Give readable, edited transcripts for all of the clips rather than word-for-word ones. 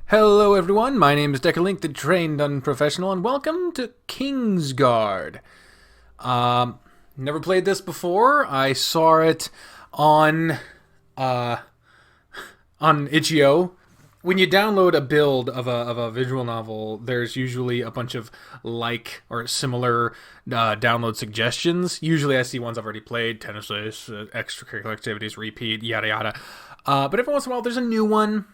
Hello everyone, my name is Deckerlink, the trained unprofessional, and welcome to Kingsguard. Never played this before. I saw it on itch.io. When you download a build of a visual novel, there's usually a bunch of like or similar download suggestions. Usually I see ones I've already played, tennis, extracurricular activities, repeat, yada yada. But every once in a while there's a new one.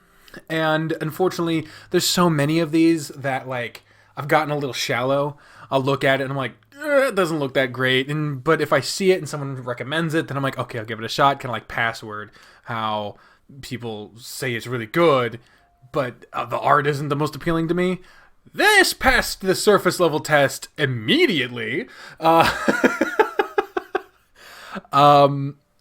And unfortunately, there's so many of these that, like, I've gotten a little shallow. I'll look at it and I'm like, it doesn't look that great. But if I see it and someone recommends it, then I'm like, okay, I'll give it a shot. Kind of like Password, how people say it's really good, but the art isn't the most appealing to me. This passed the surface level test immediately. And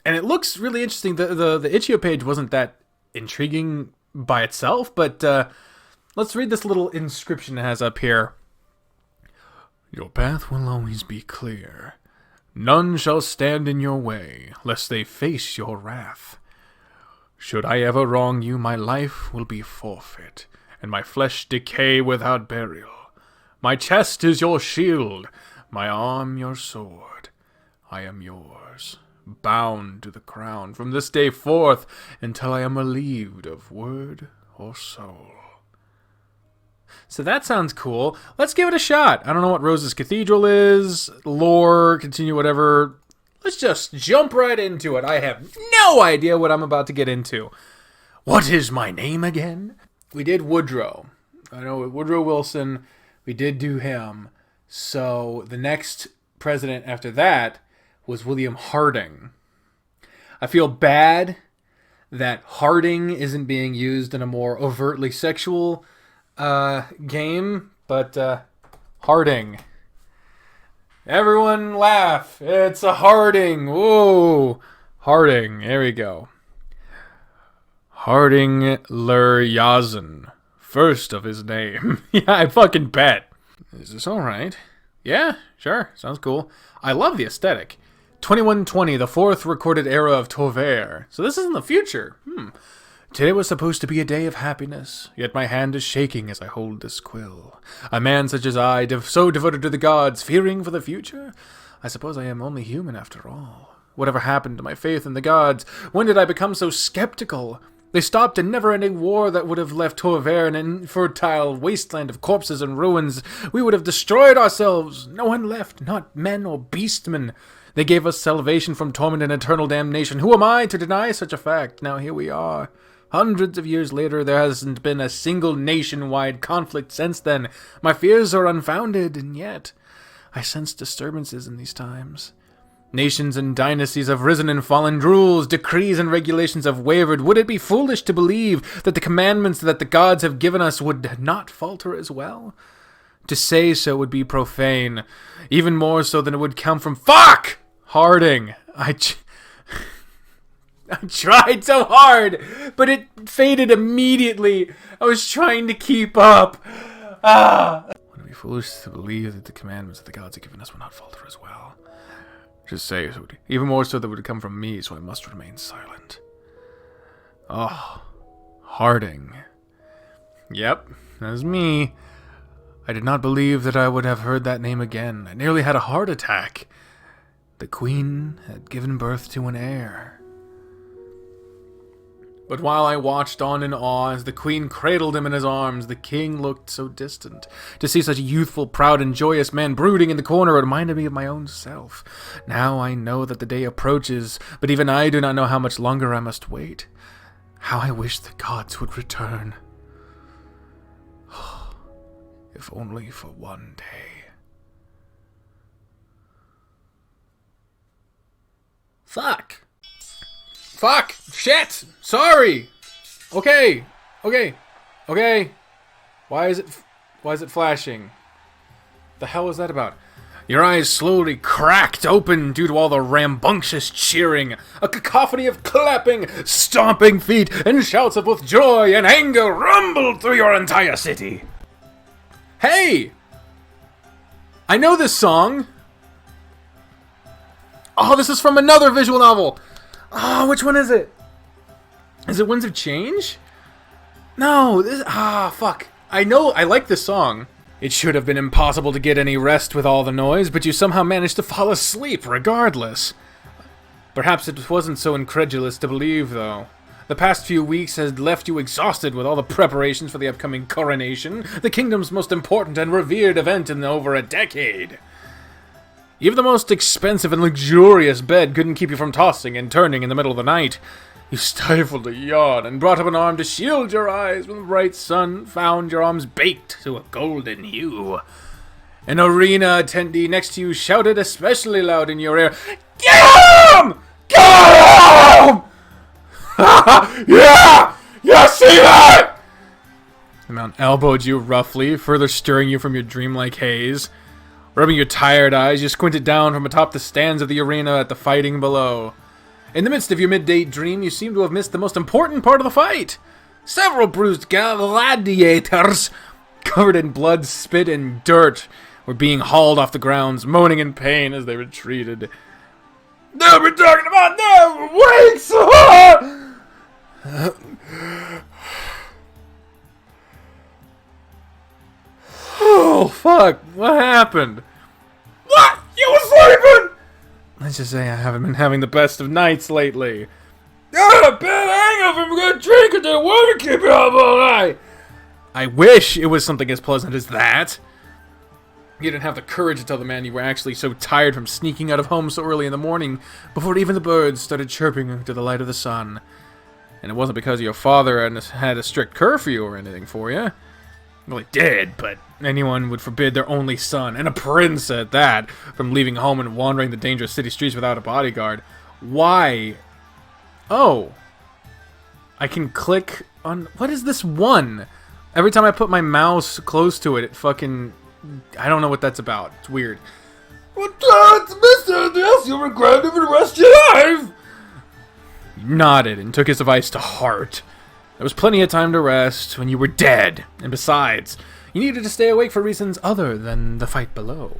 it looks really interesting. The itch.io page wasn't that intriguing by itself, but let's read this little inscription it has up here. Your path will always be clear. None shall stand in your way, lest they face your wrath. Should I ever wrong you, my life will be forfeit, and my flesh decay without burial. My chest is your shield, my arm your sword. I am yours, bound to the crown from this day forth until I am relieved of word or soul. So that sounds cool. Let's give it a shot. I don't know what Rose's Cathedral is, lore, continue, whatever. Let's just jump right into it. I have no idea what I'm about to get into. What is my name again? We did Woodrow. I know Woodrow Wilson. We did do him. So the next president after that was William Harding. I feel bad that Harding isn't being used in a more overtly sexual game, but Harding. Everyone laugh. It's a Harding. Whoa. Harding. There we go. Harding Ler-Yazan. First of his name. Yeah, I fucking bet. Is this alright? Yeah, sure. Sounds cool. I love the aesthetic. 2120, the fourth recorded era of Tover. So this is in the future. Today was supposed to be a day of happiness, yet my hand is shaking as I hold this quill. A man such as I, so devoted to the gods, fearing for the future? I suppose I am only human after all. Whatever happened to my faith in the gods? When did I become so skeptical? They stopped a never-ending war that would have left Tover an infertile wasteland of corpses and ruins. We would have destroyed ourselves. No one left, not men or beastmen. They gave us salvation from torment and eternal damnation. Who am I to deny such a fact? Now here we are. Hundreds of years later, there hasn't been a single nationwide conflict since then. My fears are unfounded, and yet I sense disturbances in these times. Nations and dynasties have risen and fallen. Rules, decrees, and regulations have wavered. Would it be foolish to believe that the commandments that the gods have given us would not falter as well? To say so would be profane, even more so than it would come from Harding. I tried so hard, but it faded immediately. I was trying to keep up. Would it be foolish to believe that the commandments that the gods have given us will not falter as well? Just say so. Even more so that would come from me, so I must remain silent. Harding. Yep, that's me. I did not believe that I would have heard that name again. I nearly had a heart attack. The queen had given birth to an heir. But while I watched on in awe as the queen cradled him in his arms, the king looked so distant. To see such a youthful, proud, and joyous man brooding in the corner reminded me of my own self. Now I know that the day approaches, but even I do not know how much longer I must wait. How I wish the gods would return. If only for one day. Fuck. Shit. Sorry. Okay. Why is it flashing? The hell is that about? Your eyes slowly cracked open due to all the rambunctious cheering. A cacophony of clapping, stomping feet, and shouts of both joy and anger rumbled through your entire city. Hey! I know this song. Oh, this is from another visual novel. Oh, which one is it? Is it Winds of Change? No, fuck. I know, I like this song. It should have been impossible to get any rest with all the noise, but you somehow managed to fall asleep regardless. Perhaps it wasn't so incredulous to believe, though. The past few weeks has left you exhausted with all the preparations for the upcoming coronation, the kingdom's most important and revered event in over a decade. Even the most expensive and luxurious bed couldn't keep you from tossing and turning in the middle of the night. You stifled a yawn and brought up an arm to shield your eyes when the bright sun found your arms baked to a golden hue. An arena attendee next to you shouted especially loud in your ear, "Get him! Get him!" Yeah! You see that? The man elbowed you roughly, further stirring you from your dreamlike haze. Rubbing your tired eyes, you squinted down from atop the stands of the arena at the fighting below. In the midst of your midday dream, you seem to have missed the most important part of the fight. Several bruised gladiators, covered in blood, spit, and dirt, were being hauled off the grounds, moaning in pain as they retreated. They'll be talking about their weights! Oh, fuck. What happened? What? You were sleeping? Let's just say I haven't been having the best of nights lately. Got a bad hangover from a good drink and didn't want to keep you up all night. I wish it was something as pleasant as that. You didn't have the courage to tell the man you were actually so tired from sneaking out of home so early in the morning before even the birds started chirping to the light of the sun. And it wasn't because your father had a strict curfew or anything for you. Well, he did, but anyone would forbid their only son, and a prince at that, from leaving home and wandering the dangerous city streets without a bodyguard. Why? Oh. I can click on... What is this one? Every time I put my mouse close to it, it fucking... I don't know what that's about. It's weird. What's Mr. This? You'll regret it for the rest of your life! He nodded and took his advice to heart. There was plenty of time to rest when you were dead, and besides, you needed to stay awake for reasons other than the fight below.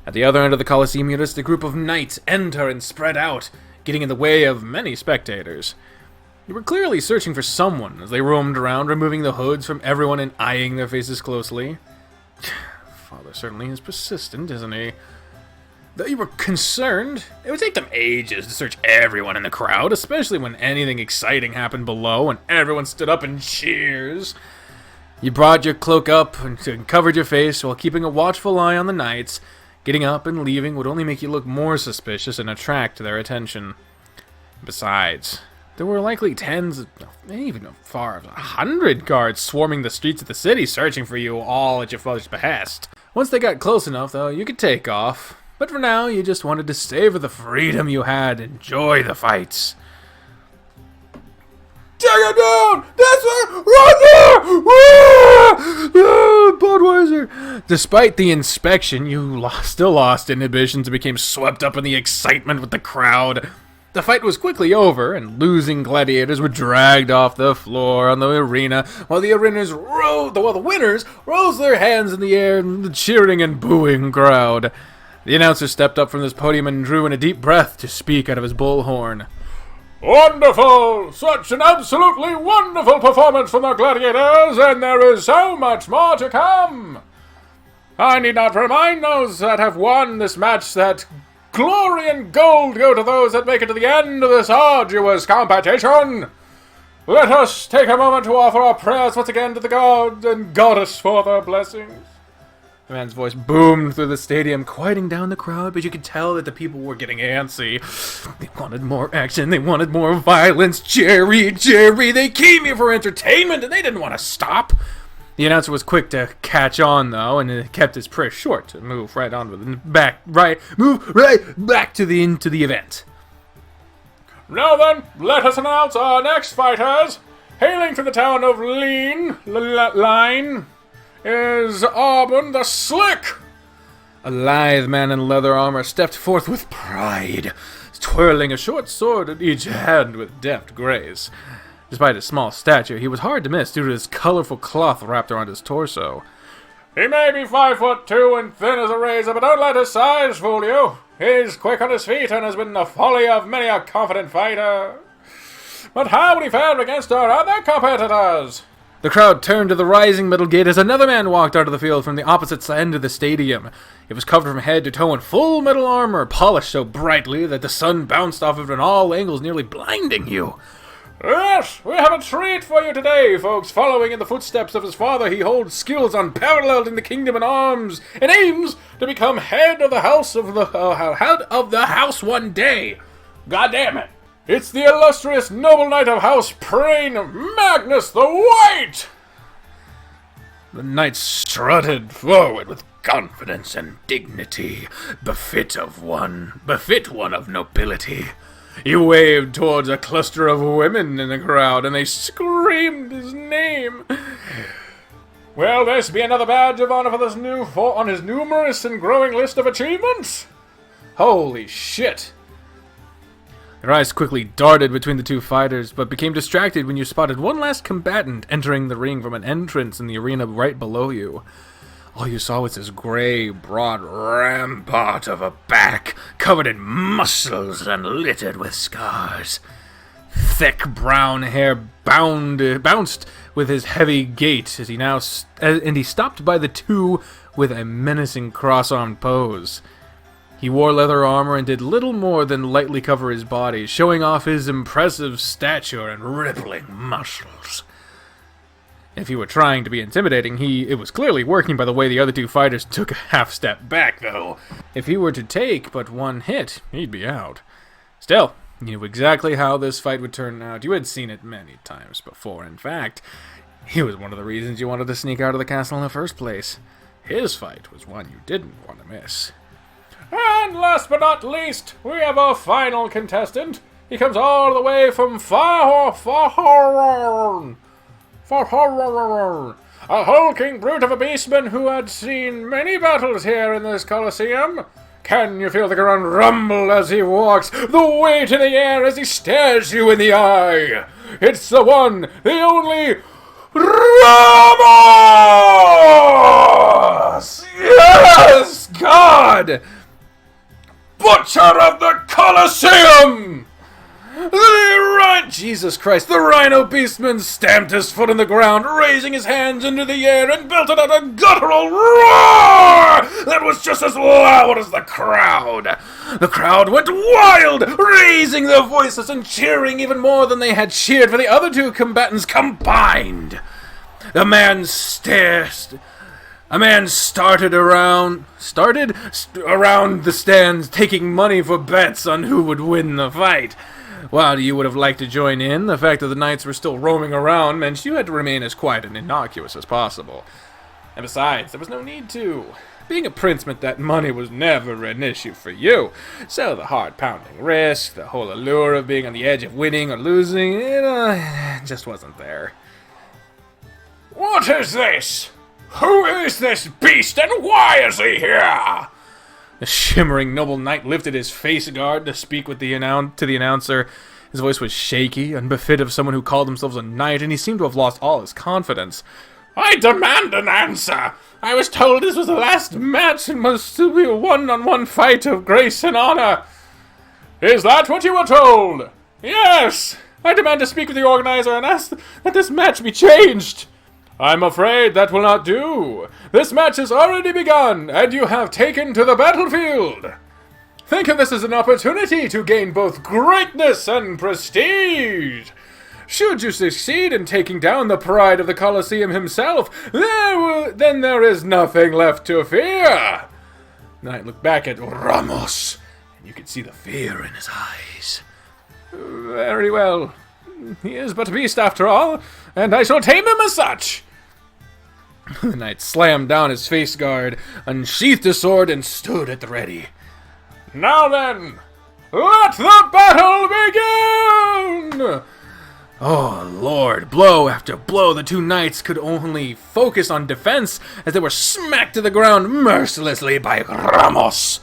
At the other end of the Coliseum, you noticed a group of knights enter and spread out, getting in the way of many spectators. You were clearly searching for someone as they roamed around, removing the hoods from everyone and eyeing their faces closely. Father certainly is persistent, isn't he? Though you were concerned, it would take them ages to search everyone in the crowd, especially when anything exciting happened below and everyone stood up in cheers. You brought your cloak up and covered your face while keeping a watchful eye on the knights. Getting up and leaving would only make you look more suspicious and attract their attention. Besides, there were likely tens, maybe even far as 100 guards swarming the streets of the city searching for you all at your father's behest. Once they got close enough, though, you could take off. But for now, you just wanted to savor the freedom you had, enjoy the fights. Take it down! That's it! Right there! Budweiser! Despite the inspection, you still lost inhibitions and became swept up in the excitement with the crowd. The fight was quickly over, and losing gladiators were dragged off the floor on the arena, while the winners rose their hands in the air in the cheering and booing crowd. The announcer stepped up from his podium and drew in a deep breath to speak out of his bullhorn. Wonderful! Such an absolutely wonderful performance from the gladiators, and there is so much more to come! I need not remind those that have won this match that glory and gold go to those that make it to the end of this arduous competition! Let us take a moment to offer our prayers once again to the gods and goddess for their blessings. The man's voice boomed through the stadium, quieting down the crowd, but you could tell that the people were getting antsy. They wanted more action, they wanted more violence. Jerry, they came here for entertainment, and they didn't want to stop. The announcer was quick to catch on, though, and kept his prayer short to move right on with move right back to the event. Now then, let us announce our next fighters. Hailing from the town of Lifeline is Auburn the Slick. A lithe man in leather armor stepped forth with pride, twirling a short sword in each hand with deft grace. Despite his small stature, he was hard to miss due to his colorful cloth wrapped around his torso. He may be 5'2" and thin as a razor, but don't let his size fool you. He's quick on his feet and has been the folly of many a confident fighter. but how we fared against our other competitors. The crowd turned to the rising middle gate as another man walked out of the field from the opposite end of the stadium. It was covered from head to toe in full metal armor, polished so brightly that the sun bounced off of it in all angles, nearly blinding you. Yes, we have a treat for you today, folks. Following in the footsteps of his father, he holds skills unparalleled in the kingdom and arms, and aims to become head of the house one day. God damn it! It's the illustrious noble knight of House Prane, Magnus the White! The knight strutted forward with confidence and dignity, befit one of nobility. He waved towards a cluster of women in the crowd, and they screamed his name. Will this be another badge of honor on his numerous and growing list of achievements? Holy shit! Your eyes quickly darted between the two fighters, but became distracted when you spotted one last combatant entering the ring from an entrance in the arena right below you. All you saw was this gray, broad rampart of a back, covered in muscles and littered with scars. Thick brown hair bounced with his heavy gait as he stopped by the two with a menacing cross-armed pose. He wore leather armor and did little more than lightly cover his body, showing off his impressive stature and rippling muscles. If he were trying to be intimidating, it was clearly working by the way the other two fighters took a half step back, though. If he were to take but one hit, he'd be out. Still, you knew exactly how this fight would turn out. You had seen it many times before. In fact, he was one of the reasons you wanted to sneak out of the castle in the first place. His fight was one you didn't want to miss. And last but not least, we have our final contestant. He comes all the way from Farhorn. A hulking brute of a beastman who had seen many battles here in this Coliseum. Can you feel the ground rumble as he walks, the weight in the air as he stares you in the eye? It's the one, the only, Ramos! Yes, God! Butcher of the Coliseum! Jesus Christ, the Rhino Beastman stamped his foot on the ground, raising his hands into the air and belted out a guttural roar that was just as loud as the crowd. The crowd went wild, raising their voices and cheering even more than they had cheered for the other two combatants combined. A man started around the stands taking money for bets on who would win the fight. While you would have liked to join in, the fact that the knights were still roaming around meant you had to remain as quiet and innocuous as possible. And besides, there was no need to. Being a prince meant that money was never an issue for you. So the hard-pounding risk, the whole allure of being on the edge of winning or losing, it just wasn't there. What is this? Who is this beast and why is he here? The shimmering noble knight lifted his face guard to speak to the announcer. His voice was shaky, unbefit of someone who called themselves a knight, and he seemed to have lost all his confidence. I demand an answer! I was told this was the last match and must be a one-on-one fight of grace and honor. Is that what you were told? Yes! I demand to speak with the organizer and ask that this match be changed. I'm afraid that will not do. This match has already begun, and you have taken to the battlefield. Think of this as an opportunity to gain both greatness and prestige. Should you succeed in taking down the pride of the Coliseum himself, then there is nothing left to fear. Knight looked back at Ramos, and you could see the fear in his eyes. Very well. He is but a beast after all, and I shall tame him as such. The knight slammed down his face guard, unsheathed his sword, and stood at the ready. Now then, let the battle begin! Oh, Lord. Blow after blow, the two knights could only focus on defense as they were smacked to the ground mercilessly by Ramos.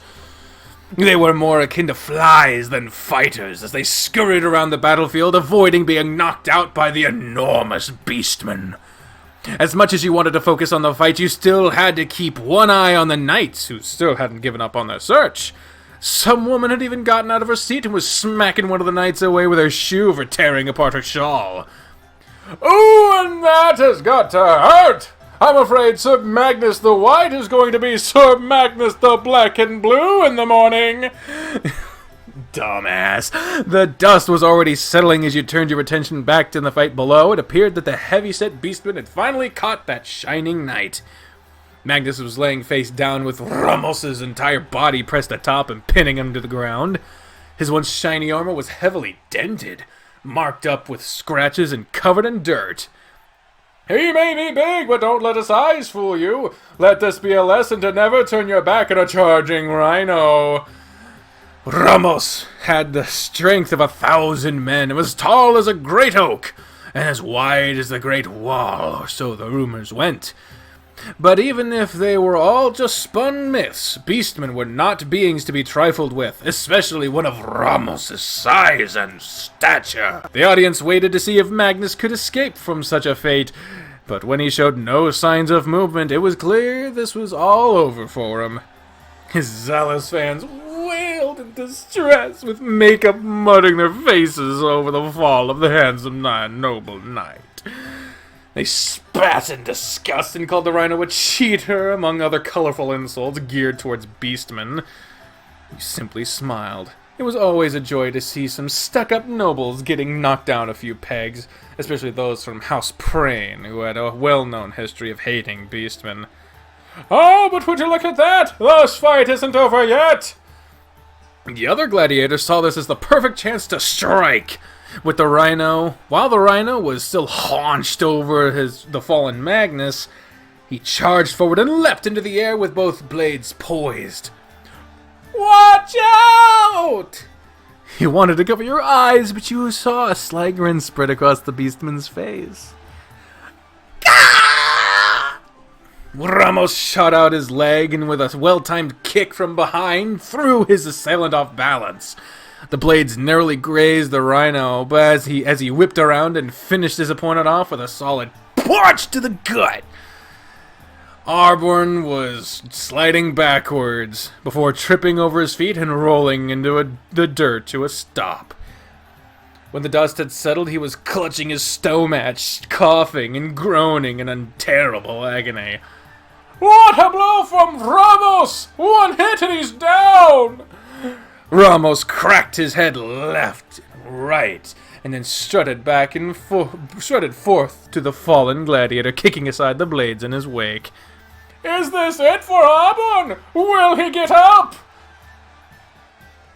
They were more akin to flies than fighters as they scurried around the battlefield, avoiding being knocked out by the enormous beastman. As much as you wanted to focus on the fight, you still had to keep one eye on the knights, who still hadn't given up on their search. Some woman had even gotten out of her seat and was smacking one of the knights away with her shoe for tearing apart her shawl. "Ooh, and that has got to hurt! I'm afraid Sir Magnus the White is going to be Sir Magnus the Black and Blue in the morning." Dumbass. The dust was already settling as you turned your attention back to the fight below. It appeared that the heavy-set beastman had finally caught that shining knight. Magnus was laying face down with Ramos's entire body pressed atop and pinning him to the ground. His once shiny armor was heavily dented, marked up with scratches and covered in dirt. "He may be big, but don't let his eyes fool you. Let this be a lesson to never turn your back on a charging rhino." Ramos had the strength of 1,000 men and was tall as a great oak and as wide as the Great Wall, or so the rumors went. But even if they were all just spun myths, beastmen were not beings to be trifled with, especially one of Ramos's size and stature. The audience waited to see if Magnus could escape from such a fate, but when he showed no signs of movement, it was clear this was all over for him. His zealous fans wailed in distress, with makeup muttering their faces over the fall of the handsome noble knight. They spat in disgust and called the rhino a cheater, among other colorful insults geared towards beastmen. He simply smiled. It was always a joy to see some stuck-up nobles getting knocked down a few pegs, especially those from House Prane, who had a well-known history of hating beastmen. "Oh, but would you look at that? This fight isn't over yet!" The other gladiators saw this as the perfect chance to strike. With the rhino, while the rhino was still haunched over the fallen Magnus, he charged forward and leapt into the air with both blades poised. "Watch out!" You wanted to cover your eyes, but you saw a sly grin spread across the beastman's face. Ramos shot out his leg and with a well-timed kick from behind threw his assailant off balance. The blades narrowly grazed the rhino, but as he whipped around and finished his opponent off with a solid punch to the gut. Arborn was sliding backwards before tripping over his feet and rolling into the dirt to a stop. When the dust had settled, he was clutching his stomach, coughing and groaning in a terrible agony. "What a blow from Ramos! One hit and he's down!" Ramos cracked his head left and right, and then strutted back and strutted forth to the fallen gladiator, kicking aside the blades in his wake. "Is this it for Arbon? Will he get up?"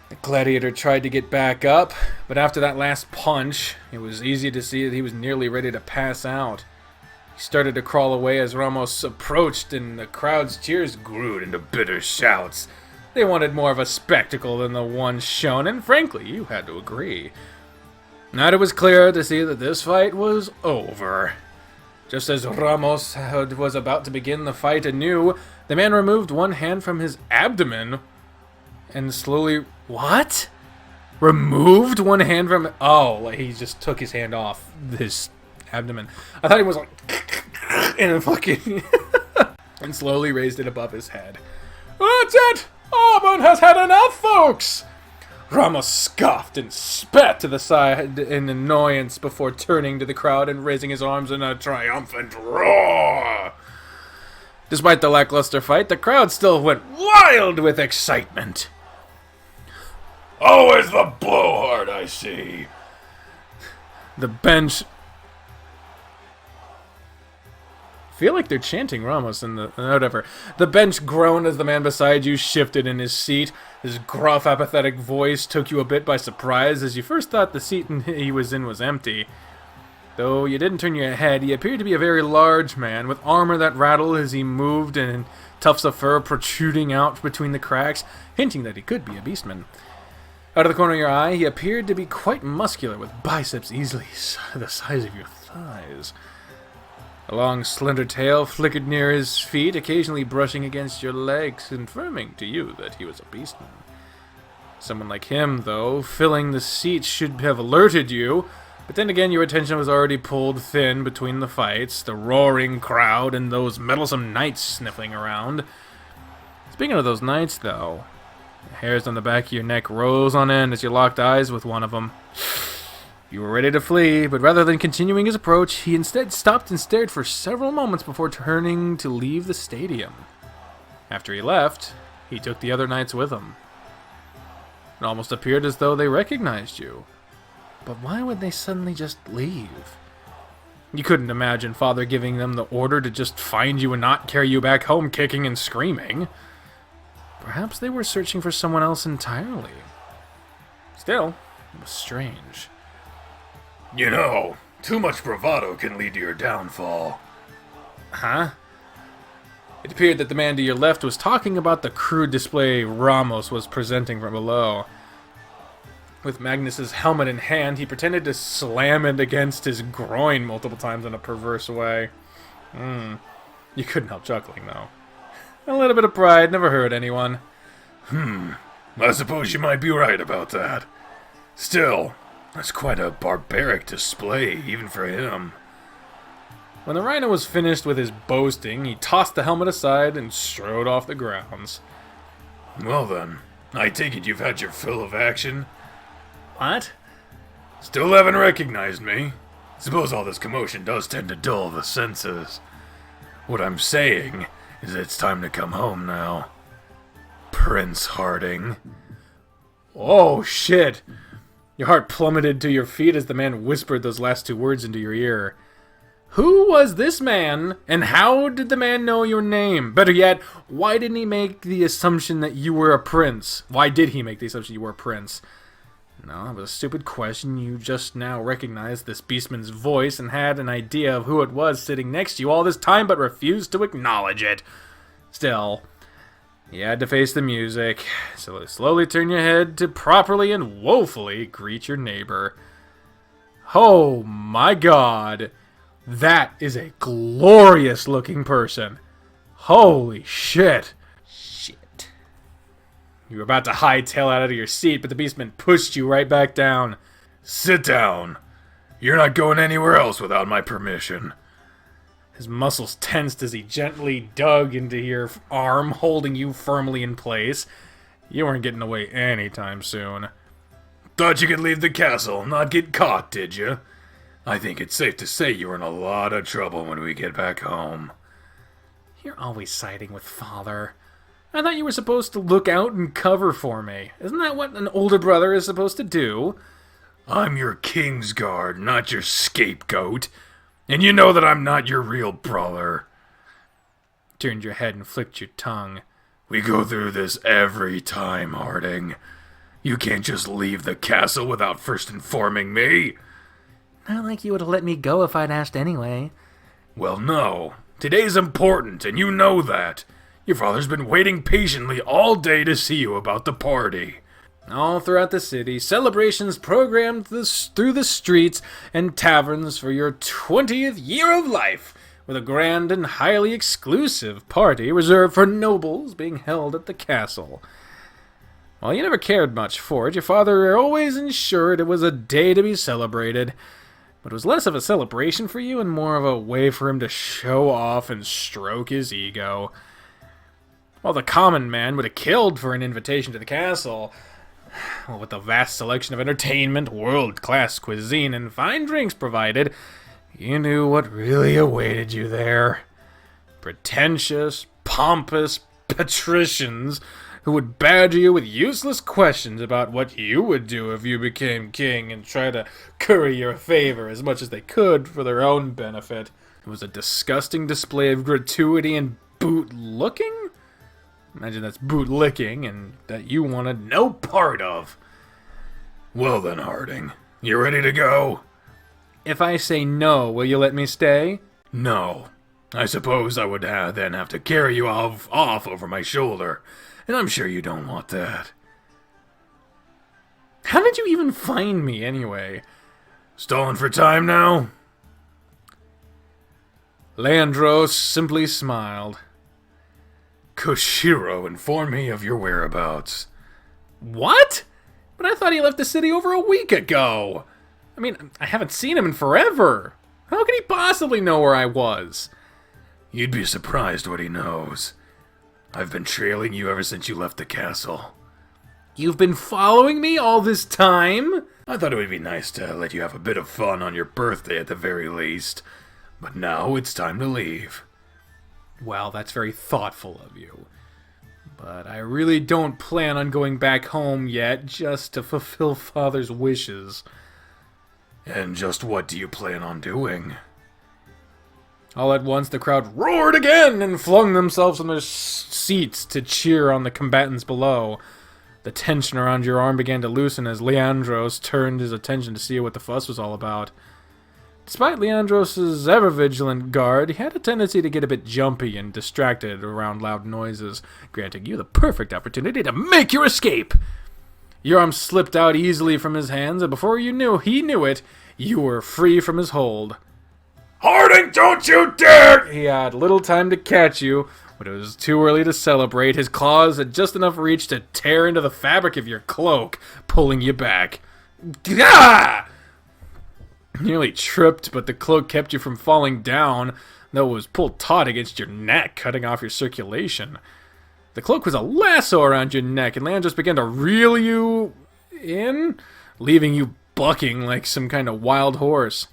The gladiator tried to get back up, but after that last punch, it was easy to see that he was nearly ready to pass out. He started to crawl away as Ramos approached, and the crowd's cheers grew into bitter shouts. They wanted more of a spectacle than the one shown, and frankly, you had to agree. Now it was clear to see that this fight was over. Just as Ramos was about to begin the fight anew, the man removed one hand from his abdomen and slowly... What? Removed one hand from... Oh, like he just took his hand off his abdomen. I thought he was like... and fucking... and slowly raised it above his head. "That's it! Arbon has had enough, folks!" Ramos scoffed and spat to the side in annoyance before turning to the crowd and raising his arms in a triumphant roar. Despite the lackluster fight, the crowd still went wild with excitement. "Always the blowhard, I see." The bench... I feel like they're chanting Ramos in the... whatever. The bench groaned as the man beside you shifted in his seat. His gruff, apathetic voice took you a bit by surprise as you first thought the seat he was in was empty. Though you didn't turn your head, he appeared to be a very large man, with armor that rattled as he moved and tufts of fur protruding out between the cracks, hinting that he could be a beastman. Out of the corner of your eye, he appeared to be quite muscular, with biceps easily the size of your thighs. A long, slender tail flickered near his feet, occasionally brushing against your legs, confirming to you that he was a beastman. Someone like him, though, filling the seat should have alerted you, but then again your attention was already pulled thin between the fights, the roaring crowd, and those meddlesome knights sniffling around. Speaking of those knights, though, The hairs on the back of your neck rose on end as you locked eyes with one of them. You were ready to flee, but rather than continuing his approach, he instead stopped and stared for several moments before turning to leave the stadium. After he left, he took the other knights with him. It almost appeared as though they recognized you. But why would they suddenly just leave? You couldn't imagine Father giving them the order to just find you and not carry you back home kicking and screaming. Perhaps they were searching for someone else entirely. Still, it was strange. You know, too much bravado can lead to your downfall. Huh? It appeared that the man to your left was talking about the crude display Ramos was presenting from below. With Magnus's helmet in hand, he pretended to slam it against his groin multiple times in a perverse way. You couldn't help chuckling, though. A little bit of pride never hurt anyone. I suppose you might be right about that. Still, that's quite a barbaric display, even for him. When the rhino was finished with his boasting, he tossed the helmet aside and strode off the grounds. Well then, I take it you've had your fill of action? What? Still haven't recognized me? Suppose all this commotion does tend to dull the senses. What I'm saying is it's time to come home now. Prince Harding. Oh, shit! Your heart plummeted to your feet as the man whispered those last two words into your ear. Who was this man, and how did the man know your name? Better yet, why didn't he make the assumption that you were a prince? Why did he make the assumption you were a prince? No, that was a stupid question. You just now recognized this beastman's voice and had an idea of who it was sitting next to you all this time, but refused to acknowledge it. Still, you had to face the music, so slowly turn your head to properly and woefully greet your neighbor. Oh my god, that is a glorious looking person. Holy shit. You were about to hightail out of your seat, but the beastman pushed you right back down. Sit down. You're not going anywhere else without my permission. His muscles tensed as he gently dug into your arm, holding you firmly in place. You weren't getting away anytime soon. Thought you could leave the castle and not get caught, did you? I think it's safe to say you're in a lot of trouble when we get back home. You're always siding with Father. I thought you were supposed to look out and cover for me. Isn't that what an older brother is supposed to do? I'm your Kingsguard, not your scapegoat. And you know that I'm not your real brother. Turned your head and flicked your tongue. We go through this every time, Harding. You can't just leave the castle without first informing me. Not like you would have let me go if I'd asked anyway. Well, no. Today's important, and you know that. Your father's been waiting patiently all day to see you about the party. All throughout the city, celebrations programmed through the streets and taverns for your 20th year of life, with a grand and highly exclusive party reserved for nobles being held at the castle. While you never cared much for it, your father always ensured it was a day to be celebrated. But it was less of a celebration for you and more of a way for him to show off and stroke his ego. While the common man would have killed for an invitation to the castle, well, with the vast selection of entertainment, world-class cuisine, and fine drinks provided, you knew what really awaited you there. Pretentious, pompous patricians who would badger you with useless questions about what you would do if you became king and try to curry your favor as much as they could for their own benefit. It was a disgusting display of gratuity and boot-looking? Imagine that's boot-licking and that you wanted no part of. Well then, Harding, you ready to go? If I say no, will you let me stay? No. I suppose I would then have to carry you off over my shoulder, and I'm sure you don't want that. How did you even find me, anyway? Stalling for time now? Leandro simply smiled. Koshiro informed me of your whereabouts. What? But I thought he left the city over a week ago. I mean, I haven't seen him in forever. How could he possibly know where I was? You'd be surprised what he knows. I've been trailing you ever since you left the castle. You've been following me all this time? I thought it would be nice to let you have a bit of fun on your birthday at the very least. But now it's time to leave. Well, that's very thoughtful of you. But I really don't plan on going back home yet, just to fulfill Father's wishes. And just what do you plan on doing? All at once, the crowd roared again and flung themselves on their seats to cheer on the combatants below. The tension around your arm began to loosen as Leandros turned his attention to see what the fuss was all about. Despite Leandros' ever-vigilant guard, he had a tendency to get a bit jumpy and distracted around loud noises, granting you the perfect opportunity to make your escape. Your arm slipped out easily from his hands, and before he knew it, you were free from his hold. Harding, don't you dare! He had little time to catch you, but it was too early to celebrate. His claws had just enough reach to tear into the fabric of your cloak, pulling you back. Gah! Nearly tripped, but the cloak kept you from falling down, though it was pulled taut against your neck, cutting off your circulation. The cloak was a lasso around your neck, and Leandros began to reel you in, leaving you bucking like some kind of wild horse.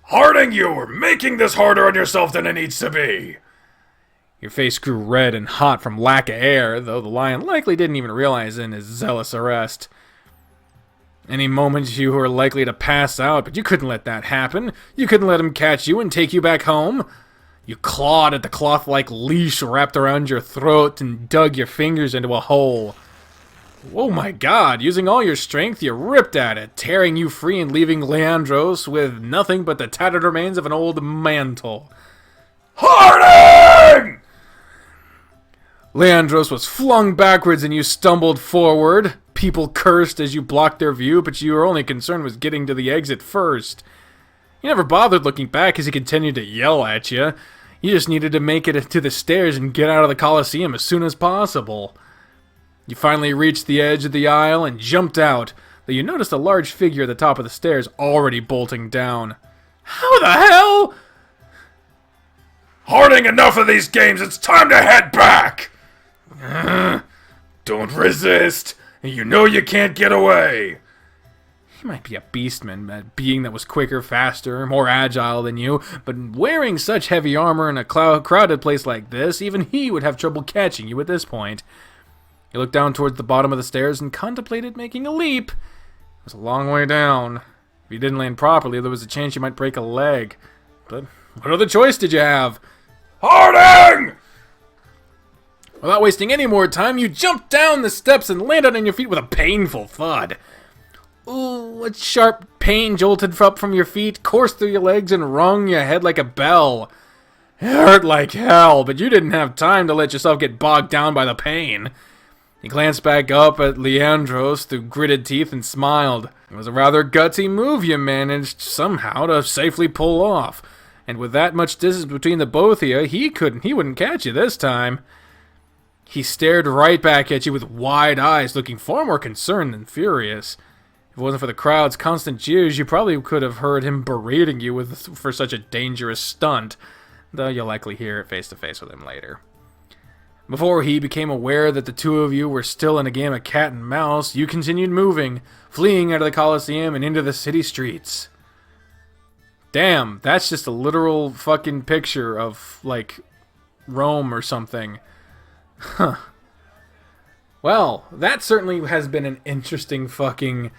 Harding, you are making this harder on yourself than it needs to be! Your face grew red and hot from lack of air, though the lion likely didn't even realize in his zealous arrest. Any moment you were likely to pass out, but you couldn't let that happen. You couldn't let him catch you and take you back home. You clawed at the cloth-like leash wrapped around your throat and dug your fingers into a hole. Oh my god, using all your strength, you ripped at it, tearing you free and leaving Leandros with nothing but the tattered remains of an old mantle. Harding! Leandros was flung backwards and you stumbled forward. People cursed as you blocked their view, but your only concern was getting to the exit first. You never bothered looking back as he continued to yell at you. You just needed to make it to the stairs and get out of the Coliseum as soon as possible. You finally reached the edge of the aisle and jumped out, though you noticed a large figure at the top of the stairs already bolting down. How the hell? Harding, enough of these games! It's time to head back! Don't resist! You know you can't get away! He might be a beastman, a being that was quicker, faster, more agile than you, but wearing such heavy armor in a crowded place like this, even he would have trouble catching you at this point. You looked down towards the bottom of the stairs and contemplated making a leap. It was a long way down. If you didn't land properly, there was a chance you might break a leg. But what other choice did you have? Harding! Without wasting any more time, you jumped down the steps and landed on your feet with a painful thud. Ooh, a sharp pain jolted up from your feet, coursed through your legs, and rung your head like a bell. It hurt like hell, but you didn't have time to let yourself get bogged down by the pain. You glanced back up at Leandros through gritted teeth and smiled. It was a rather gutsy move you managed somehow to safely pull off. And with that much distance between the both of you, he wouldn't catch you this time. He stared right back at you with wide eyes, looking far more concerned than furious. If it wasn't for the crowd's constant jeers, you probably could have heard him berating you for such a dangerous stunt, though you'll likely hear it face to face with him later. Before he became aware that the two of you were still in a game of cat and mouse, you continued moving, fleeing out of the Coliseum and into the city streets. Damn, that's just a literal fucking picture of, like, Rome or something. Huh. Well, that certainly has been an interesting fucking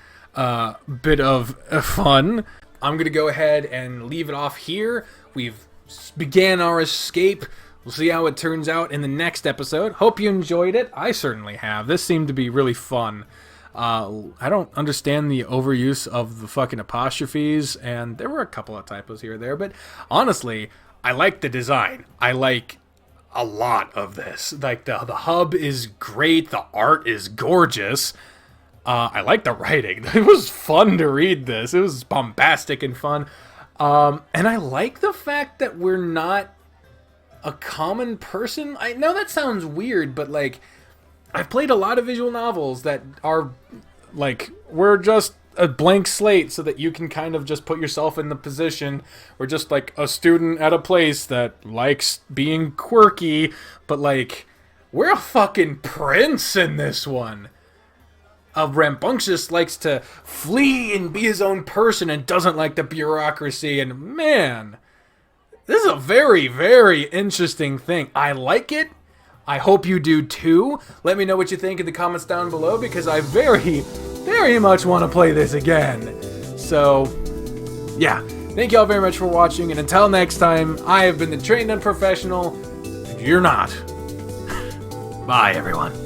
bit of fun. I'm gonna go ahead and leave it off here. We've began our escape. We'll see how it turns out in the next episode. Hope you enjoyed it. I certainly have. This seemed to be really fun. I don't understand the overuse of the fucking apostrophes, and there were a couple of typos here or there, but honestly, I like the design. I like a lot of this. Like, the hub is great, the art is gorgeous. I like the writing. It was fun to read this. It was bombastic and fun. And I like the fact that we're not a common person. I know that sounds weird, but like, I've played a lot of visual novels that are like, we're just a blank slate so that you can kind of just put yourself in the position. We're just like a student at a place that likes being quirky, but like, we're a fucking prince in this one. rambunctious likes to flee and be his own person and doesn't like the bureaucracy. And man, this is a very, very interesting thing. I like it. I hope you do too. Let me know what you think in the comments down below, because I very, very much want to play this again. So, yeah. Thank you all very much for watching, and until next time, I have been the Trained Unprofessional, and you're not. Bye, everyone.